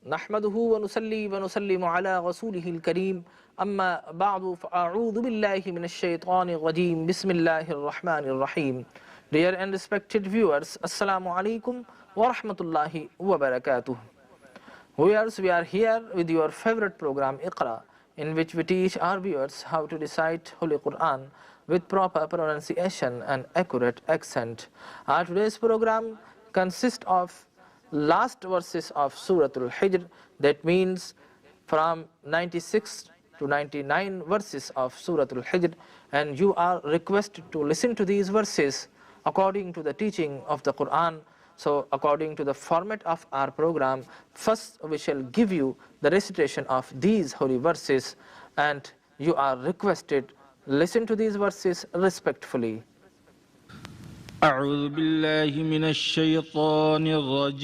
नहमदुहु व नुसल्ली व नुसल्लिमु अला रसूलिहिल करीम अम्मा बअदु फ़अऊज़ु बिल्लाहि मिनश शैतानिर रजीम बिस्मिल्लाहिर रहमानिर रहीम। Dear and respected viewers, Assalamu alaikum wa rahmatullahi wa barakatuh. Viewers, we are here with your favorite program Iqra, in which we teach our viewers how to recite Holy Quran with proper pronunciation and accurate accent. Our today's program consists of last verses of Surah Al-Hijr, that means from 96 to 99 verses of Surah Al-Hijr, and you are requested to listen to these verses according to the teaching of the Quran. So according to the format of our program, first we shall give you the recitation of these holy verses, and you are requested listen to these verses respectfully. أعوذ بالله من الشيطان الرجيم.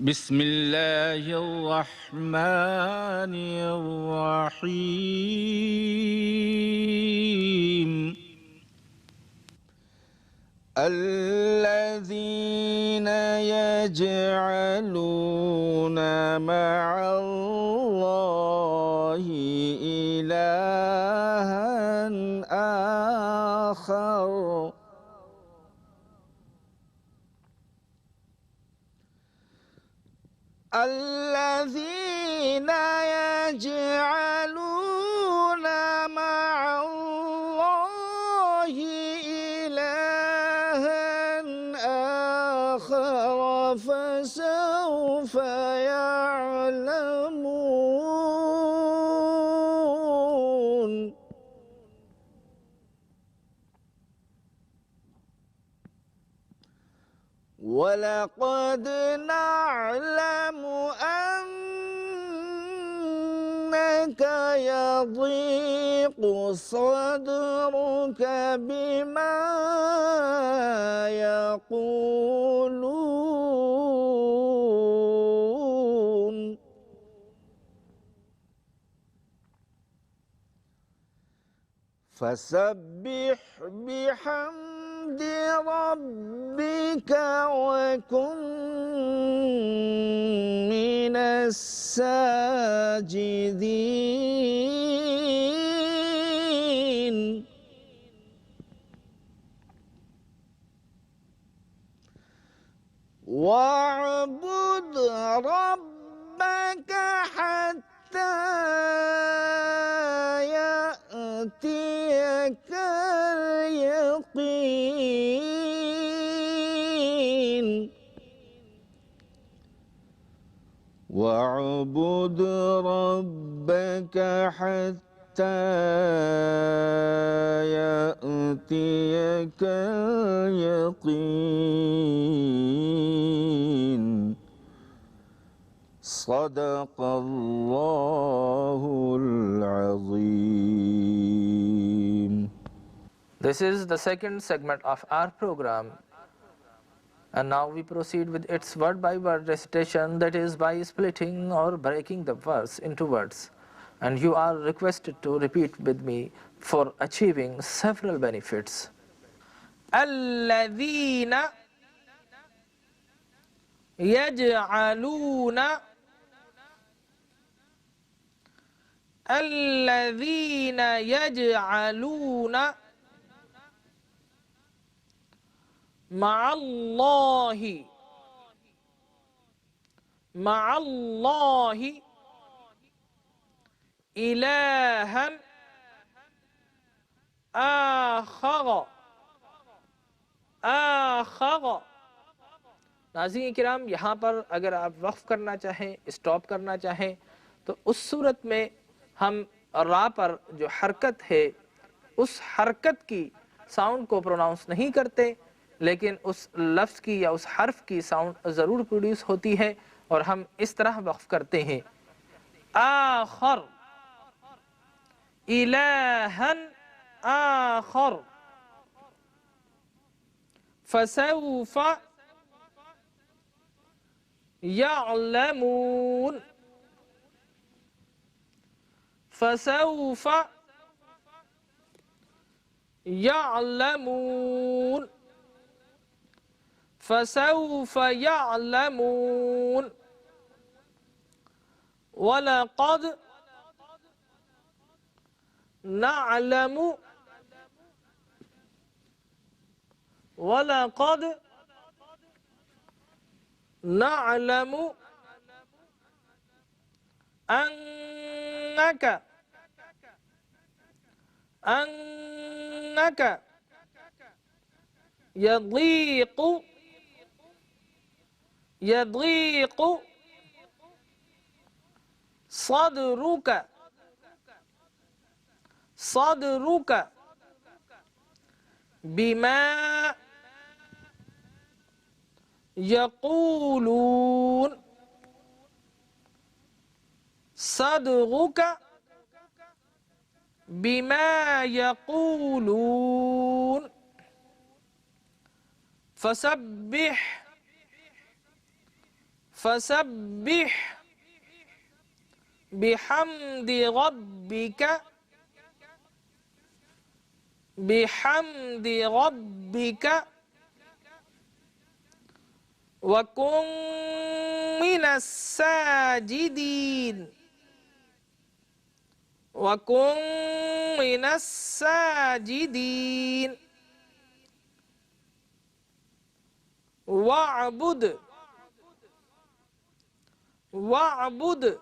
بسم الله الرحمن الرحيم. الذين يجعلون مع الله إلها آخر الذين يجعلون مع الله إلها آخر فسوف يعلمون. ولقد نعلم أنك يضيق صدرك بما يقولون فسبح بحمد ربك وكن من الساجدين. واعبد ربك حتى يأتيك اليقين. واعبد ربك حتى يأتيك اليقين. صدق الله العظيم. This is the second segment of our program, and now we proceed with its word by word recitation, that is by splitting or breaking the verse into words, and you are requested to repeat with me for achieving several benefits. الذين يجعلون الذين يجعلون مع الله إلها آخر नाज़रीन किराम, यहाँ पर अगर आप वक्फ करना चाहें, स्टॉप करना चाहें, तो उस सूरत में हम रा पर जो हरकत है उस हरकत की साउंड को प्रोनाउंस नहीं करते, लेकिन उस लफ्ज़ की या उस हर्फ की साउंड ज़रूर प्रोड्यूस होती है, और हम इस तरह वक्फ करते हैं आखर इलाहन आखर फसौफ यअलमून फसौफ यअलमून। فسوف يعلمون ولقد نعلم ولقد نعلم أنك يضيق صدرك بما يقولون صدرك بما يقولون فسبح بحمد ربك وكن من الساجدين واعبد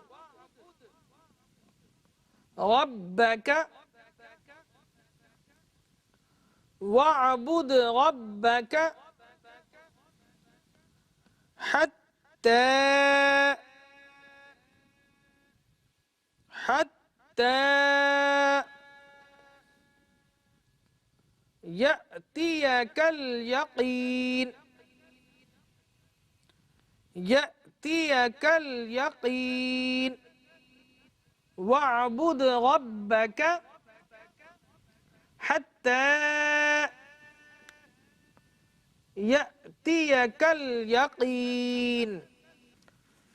ربك حتى يأتيك اليقين واعبد ربك حتى يأتيك اليقين।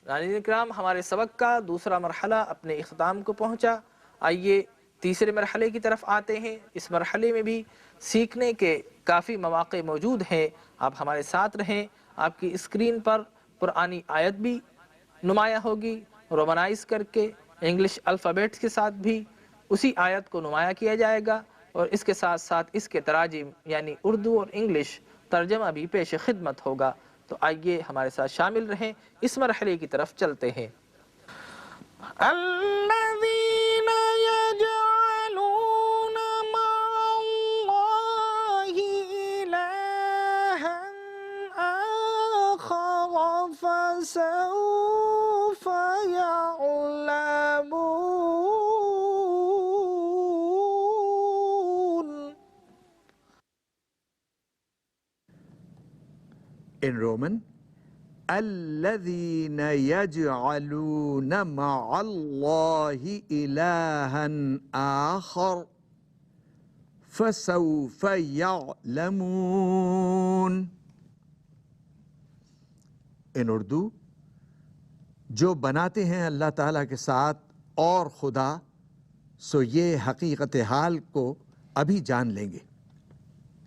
नाज़रीन इकराम, हमारे सबक का दूसरा मरहला अपने इख्तिताम को पहुँचा। आइए तीसरे मरहले की तरफ आते हैं। इस मरहले में भी सीखने के काफ़ी मौक़े मौजूद हैं। आप हमारे साथ रहें। आपकी स्क्रीन पर कुरानी आयत भी नुमाया होगी, रोमनाइज करके इंग्लिश अल्फ़ाबेट्स के साथ भी उसी आयत को नुमाया किया जाएगा और इसके साथ साथ इसके तराजिम यानी उर्दू और इंग्लिश तर्जमा भी पेश खिदमत होगा। तो आइए हमारे साथ शामिल रहें। इस मरहले की तरफ चलते हैं। अल्लज़ीना यजअलूना मअल्लाहि इलाहन आखर फसौफ यअलमून। In Roman, الذين يجعلون مع الله إلها آخر فسوف يعلمون. In Urdu, जो बनाते हैं अल्लाह ताला के साथ और खुदा, सो ये हकीकत हाल को अभी जान लेंगे.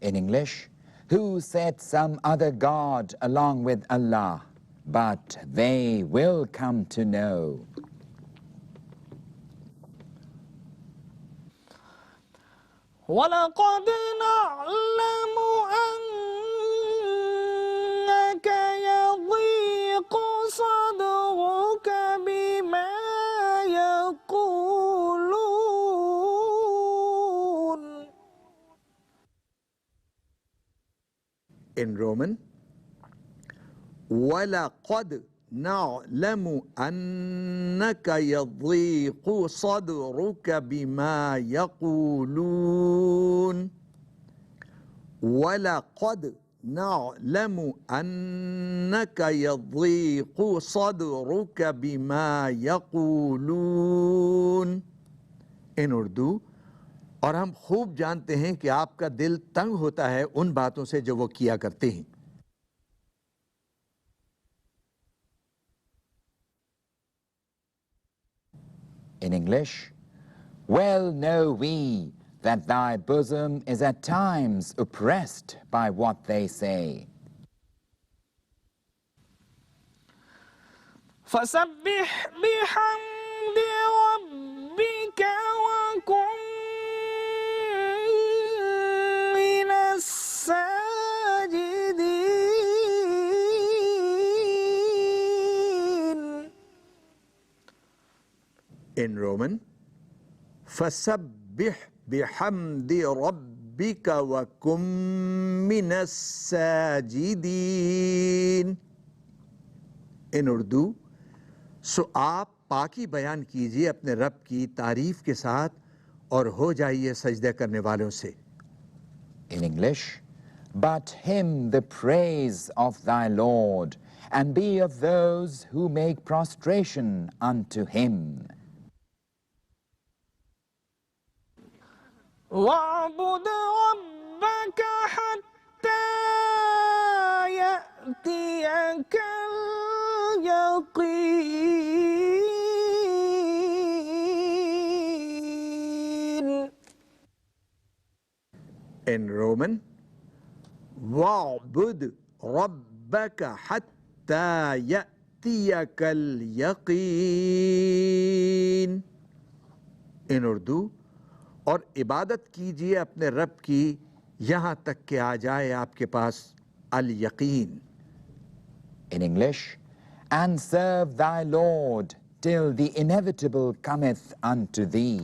In English, who set some other God along with Allah, but they will come to know. وَلَقَدْ نَعْلَمُ أَنَّكَ يَضِيقُ صَدْرُكَ بِمَا يَقُولُونَ. In Roman, وَلَقَدْ نَعْلَمُ أَنَّكَ يَضِيقُ صَدْرُكَ بِمَا يَقُولُونَ. وَلَقَدْ نَعْلَمُ أَنَّكَ يَضِيقُ صَدْرُكَ بِمَا يَقُولُونَ. In Urdu, और हम खूब जानते हैं कि आपका दिल तंग होता है उन बातों से जो वो किया करते हैं. In English, well know we that thy bosom is at times oppressed by what they say. फसब्बिह बिहम्दि रब्बिका वकुन मिनस साजिदीन। In Roman, فَسَبِّحْ بِحَمْدِ رَبِّكَ وَكُن مِّنَ السَّاجِدِينَ। In Urdu, सो आप पाकी बयान कीजिए अपने रब की तारीफ के साथ और हो जाइए सजदे करने वालों से। In English, but hymn the praise of thy Lord, and be of those who make prostration unto him. وَاعْبُدْ رَبَّكَ حَتَّى يَأْتِيَكَ الْيَقِينُ. In Roman, وَاعْبُدْ رَبَّكَ حَتَّى يَأْتِيَكَ الْيَقِينُ. In Urdu, और इबादत कीजिए अपने रब की यहाँ तक कि आ जाए आपके पास अल यकीन। In English, and serve thy Lord till the inevitable cometh unto thee.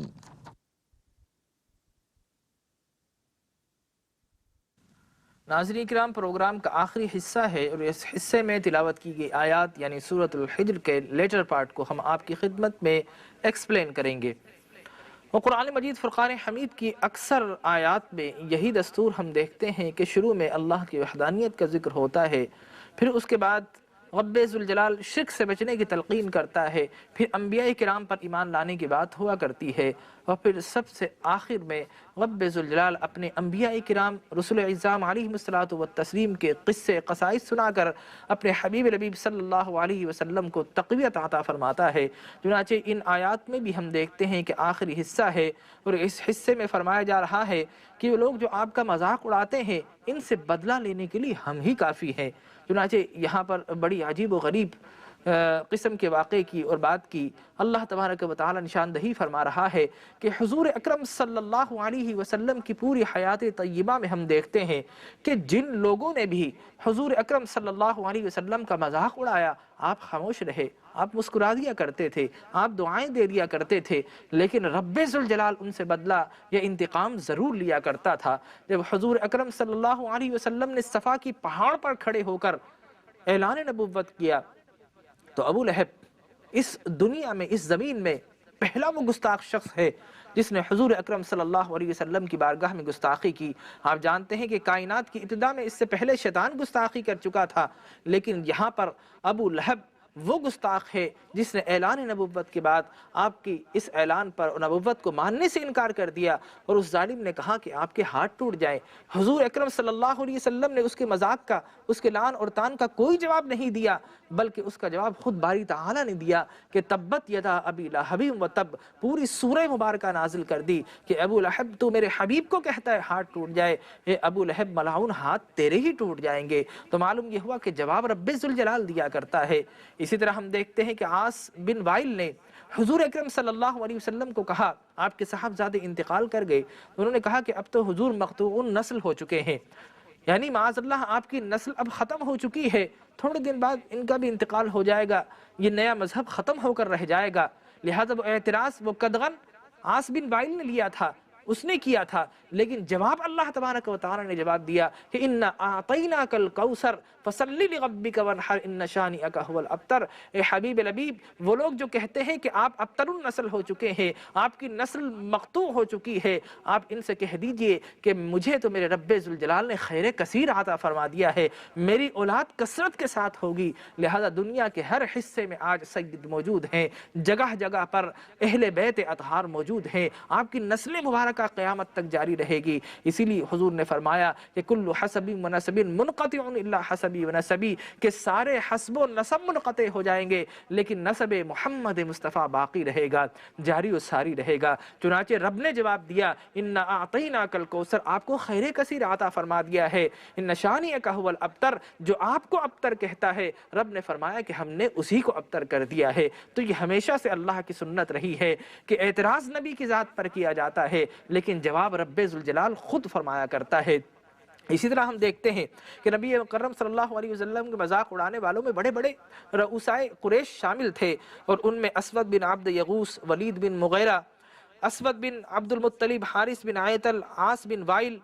नाज़रीन किराम, प्रोग्राम का आखिरी हिस्सा है और इस हिस्से में तिलावत की गई आयत यानी सूरतुल हिज्र के लेटर पार्ट को हम आपकी खिदमत में एक्सप्लेन करेंगे। और कुरान मजीद फ़ुरक़ान हमीद की अक्सर आयत में यही दस्तूर हम देखते हैं कि शुरू में अल्लाह की वहदानियत का जिक्र होता है, फिर उसके बाद रब्बे ज़ुल जलाल शिर्क से बचने की तलक़ीन करता है, फिर अंबिया किराम पर ईमान लाने की बात हुआ करती है, और फिर सबसे आखिर में रब्बे ज़ुल जलाल अपने अंबिया किराम रसूल इज़्ज़ाम अलैहिमुस्सलातु व तस्लीम के क़िस्से क़साइस सुनाकर अपने हबीब नबी सल्लल्लाहु अलैहि वसल्लम को तक़वियत अता फरमाता है। चुनांचे इन आयात में भी हम देखते हैं कि आखिरी हिस्सा है और इस हिस्से में फरमाया जा रहा है कि वो लोग जो आपका मजाक उड़ाते हैं इनसे बदला लेने के लिए हम ही काफ़ी हैं। चुनांचे यहाँ पर बड़ी अजीब व गरीब किस्म के वाक़े की और बात की अल्लाह तबारक व तआला निशानदही फरमा रहा है कि हुज़ूर अकरम सल्लल्लाहु अलैहि वसल्लम की पूरी हयात तय्यबा में हम देखते हैं कि जिन लोगों ने भी हुज़ूर अकरम सल्लल्लाहु अलैहि वसल्लम का मजाक उड़ाया, आप खामोश रहे, आप मुस्कुरा दिया करते थे, आप दुआएं दे दिया करते थे, लेकिन रब्बे ज़ुल जलाल उनसे बदला या इंतकाम ज़रूर लिया करता था। जब हुज़ूर अकरम सल्लल्लाहु अलैहि वसल्लम ने सफ़ा की पहाड़ पर खड़े होकर ऐलान नबुव्वत किया तो अबू लहब इस दुनिया में, इस ज़मीन में पहला वो गुस्ताख शख्स है जिसने हुज़ूर अकरम सल्लल्लाहु अलैहि वसल्लम की बारगाह में गुस्ताखी की। आप जानते हैं कि कायनात की इब्तिदा में इससे पहले शैतान गुस्ताखी कर चुका था, लेकिन यहाँ पर अबू लहब वो गुस्ताख है जिसने ऐलान नबुव्वत के बाद आपकी इस ऐलान पर नबुव्वत को मानने से इनकार कर दिया और उस जालिम ने कहा कि आपके हाथ टूट जाएं। हुज़ूर अकरम सल्लल्लाहु अलैहि वसल्लम ने उसके मजाक का, उसके लान और तान का कोई जवाब नहीं दिया, बल्कि उसका जवाब खुद बारी ताला ने दिया कि तब्बत यदा अबी लहब व तब, पूरी सूरह मुबारक नाजिल कर दी कि अबू लहब तू मेरे हबीब को कहता है हाथ टूट जाए, हे अबू लहब मलाउन हाथ तेरे ही टूट जाएंगे। तो मालूम यह हुआ कि जवाब रब्बे ज़ुल जलाल दिया करता है। इसी तरह हम देखते हैं कि आस बिन वाइल ने हुजूर अकरम सल्लल्लाहु अलैहि वसल्लम को कहा, आपके साहबजादे इंतकाल कर गए, उन्होंने कहा कि अब तो हुजूर मक़तूउन नस्ल हो चुके हैं, यानी माज़अल्लाह आपकी नस्ल अब ख़त्म हो चुकी है, थोड़े दिन बाद इनका भी इंतकाल हो जाएगा, ये नया मजहब ख़त्म होकर रह जाएगा। लिहाजा वो एतराज़ वो कदगन आस बिन वाइल ने लिया था, उसने किया था, लेकिन जवाब अल्लाह तबारक व तआला ने जवाब दिया कि इन्ना आतैनाकल कौसर फसल्लि लिरब्बिका वनहर इन्न शानिअका हुवल अब्तर। ए हबीब लबीब, वो लोग जो कहते हैं कि आप अब्तरुन नस्ल हो चुके हैं, आपकी नस्ल मक़तू हो चुकी है, आप इनसे कह दीजिए कि मुझे तो मेरे रब्बे ज़ुल जलाल ने खैर कसीर अता फरमा दिया है, मेरी औलाद कसरत के साथ होगी। लिहाजा दुनिया के हर हिस्से में आज सय्यद मौजूद हैं, जगह जगह पर अहले बैत अतहार मौजूद हैं, आपकी नस्ल मुबारक का क़यामत तक जारी रहेगी। इसीलिए हुजूर ने फरमाया कि कुल्लु हसबी व नसबिन मुनक़तिउन इल्ला हसबी व नसबी, कि सारे हस्ब व नसब मुनक़ते हो जाएंगे लेकिन नसब मोहम्मद मुस्तफ़ा बाकी रहेगा, जारी व सारी रहेगा। चुनाचे रब ने जवाब दिया, इन्ना आतैनाकल कौसर, आपको खैर कसीर अता फरमा दिया है। इन्ना शानिअका हुवल अब्तर, जो आपको अब्तर कहता है, रब ने फरमाया कि हमने उसी को अब्तर कर दिया है। तो ये हमेशा से अल्लाह की सुन्नत रही है कि एतराज़ नबी की ज़ात पर किया जाता है लेकिन जवाब रब्बे ज़ुल जलाल खुद फरमाया करता है। इसी तरह हम देखते हैं कि नबी मुकर्रम सल्लल्लाहु अलैहि वसल्लम के मजाक उड़ाने वालों में बड़े बड़े रऊसाए कुरैश शामिल थे और उनमें असवद बिन अब्द यगूस, वलीद बिन मुगैरा, असवद बिन अब्दुल मुत्तलिब, हारिस बिन आयतल, आस बिन वाइल,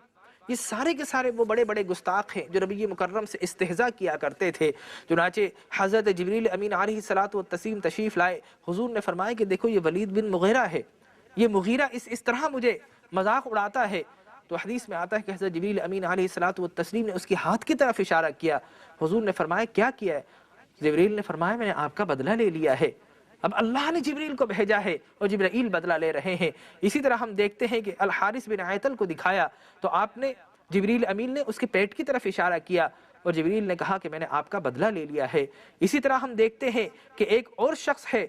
ये सारे के सारे वो बड़े बड़े गुस्ताख हैं जो नबी मुकर्रम से इस्तेहज़ा किया करते थे। चुनाचे हज़रत जिब्रील अमीन अलैहिस्सलातु वत्तस्लीम तशरीफ़ लाए, हुजूर ने फरमाया कि देखो ये वलीद बिन मुगैरा है, ये मुगीरा इस तरह मुझे मजाक उड़ाता है। तो हदीस में आता है कि हज़रत जिब्रील अमीन अलैहिस्सलातु वत्तस्लीम ने उसके हाथ की तरफ इशारा किया। हुजूर ने फरमाया क्या किया है? जिब्रील ने फरमाया मैंने आपका बदला ले लिया है। अब अल्लाह ने जिब्रील को भेजा है और जिब्रील बदला ले रहे हैं। इसी तरह हम देखते हैं कि अल हारिस बिन आयतल को दिखाया तो आपने जिब्रील अमीन ने उसके पेट की तरफ इशारा किया और जिब्रील ने कहा कि मैंने आपका बदला ले लिया है। इसी तरह हम देखते हैं कि एक और शख्स है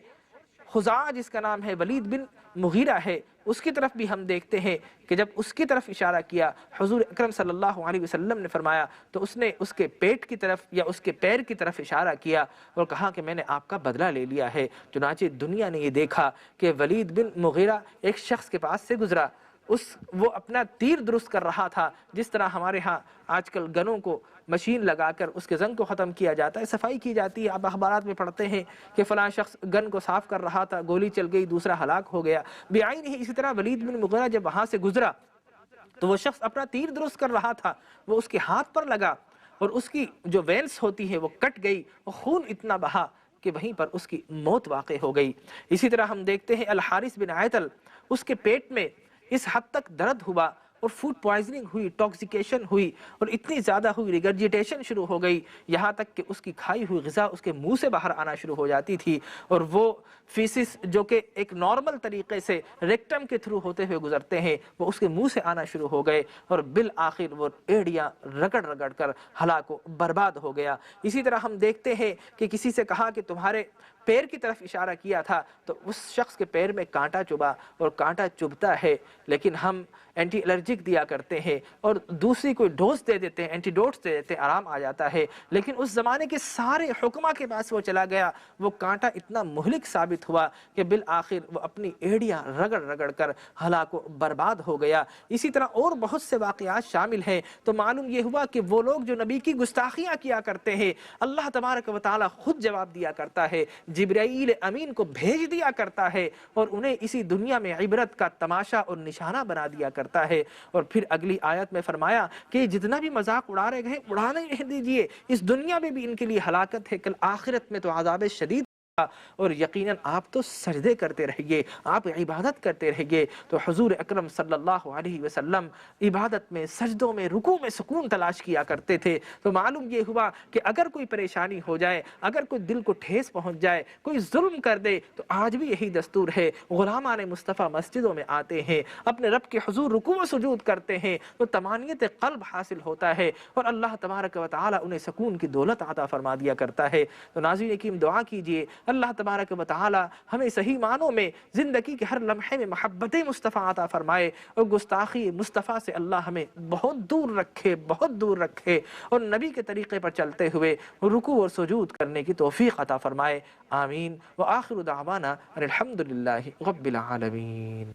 खुजा, जिसका नाम है वलीद बिन मुगीरा है, उसकी तरफ भी हम देखते हैं कि जब उसकी तरफ इशारा किया हुजूर अकरम सल्लल्लाहु अलैहि वसल्लम ने फरमाया तो उसने उसके पेट की तरफ या उसके पैर की तरफ इशारा किया और कहा कि मैंने आपका बदला ले लिया है। चुनांचे दुनिया ने ये देखा कि वलीद बिन मुगीरा एक शख्स के पास से गुजरा, वो अपना तीर दुरुस्त कर रहा था। जिस तरह हमारे यहाँ आजकल गनों को मशीन लगाकर उसके जंग को ख़त्म किया जाता है, सफाई की जाती है। आप अखबारात में पढ़ते हैं कि फ़लाँ शख्स गन को साफ़ कर रहा था, गोली चल गई, दूसरा हलाक हो गया बेआईन ही। इसी तरह वलीद बिन मुगीरा जब वहाँ से गुजरा तो वो शख्स अपना तीर दुरुस्त कर रहा था, वो उसके हाथ पर लगा और उसकी जो वेंस होती है वो कट गई और खून इतना बहा कि वहीं पर उसकी मौत वाक़ई हो गई। इसी तरह हम देखते हैं अल हारिस बिन आयतल, उसके पेट में इस हद तक दर्द हुआ और फूड पॉइजनिंग हुई, टॉक्सिकेशन हुई और इतनी ज़्यादा हुई, रिगर्जिटेशन शुरू हो गई, यहाँ तक कि उसकी खाई हुई ग़िज़ा उसके मुंह से बाहर आना शुरू हो जाती थी और वो फीसिस जो कि एक नॉर्मल तरीके से रेक्टम के थ्रू होते हुए गुजरते हैं वो उसके मुंह से आना शुरू हो गए और बिल आखिर वो एड़ियाँ रगड़ रगड़ कर हलाको बर्बाद हो गया। इसी तरह हम देखते हैं कि किसी से कहा कि तुम्हारे पैर की तरफ इशारा किया था तो उस शख्स के पैर में कांटा चुभा और कांटा चुभता है लेकिन हम एंटी एलर्जिक दिया करते हैं और दूसरी कोई डोज दे देते हैं, एंटीडोट्स दे देते हैं, आराम आ जाता है। लेकिन उस ज़माने के सारे हुक्मा के पास वो चला गया, वो कांटा इतना मुहलिक साबित हुआ कि बिल आखिर वो अपनी एड़ियाँ रगड़ रगड़ कर हलाको बर्बाद हो गया। इसी तरह और बहुत से वाक़यात शामिल हैं। तो मालूम ये हुआ कि वो लोग जो नबी की गुस्ताखियाँ किया करते हैं अल्लाह तबारक व तआला खुद जवाब दिया करता है, जिब्राईल अमीन को भेज दिया करता है और उन्हें इसी दुनिया में इबरत का तमाशा और निशाना बना दिया करता है। और फिर अगली आयत में फरमाया कि जितना भी मजाक उड़ा रहे गए उड़ाने रह दीजिए, इस दुनिया में भी इनके लिए हलाकत है, कल आखिरत में तो अज़ाब शदीद और यकीनन आप तो सजदे करते रहिए, आप इबादत करते रहिए। तो हुजूर अकरम सल्लल्लाहु अलैहि वसल्लम इबादत में, सजदों में, रुकू में सुकून तलाश किया करते थे। तो मालूम ये हुआ कि अगर कोई परेशानी हो जाए, अगर कोई दिल को ठेस पहुंच जाए, कोई जुल्म कर दे, तो आज भी यही दस्तूर है, गुलामान मुस्तफ़ा मस्जिदों में आते हैं, अपने रब के हुजूर रुकू व सुजूद करते हैं तो तमानियत क़ल्ब हासिल होता है और अल्लाह तबारक व तआला उन्हें सुकून की दौलत अता फरमा दिया करता है। तो नाज़रीन यकीन दुआ कीजिए अल्लाह तबारक व तआला हमें सही मानों में ज़िंदगी के हर लम्हे में मोहब्बत मुस्तफ़ा अता फरमाए और गुस्ताखी मुस्तफ़ा से अल्लाह हमें बहुत दूर रखे, बहुत दूर रखे और नबी के तरीक़े पर चलते हुए रुकू और सुजूद करने की तौफ़ीक़ अता फरमाए। आमीन व आखिरु दावाना अल्हम्दुलिल्लाहि रब्बिल आलमीन।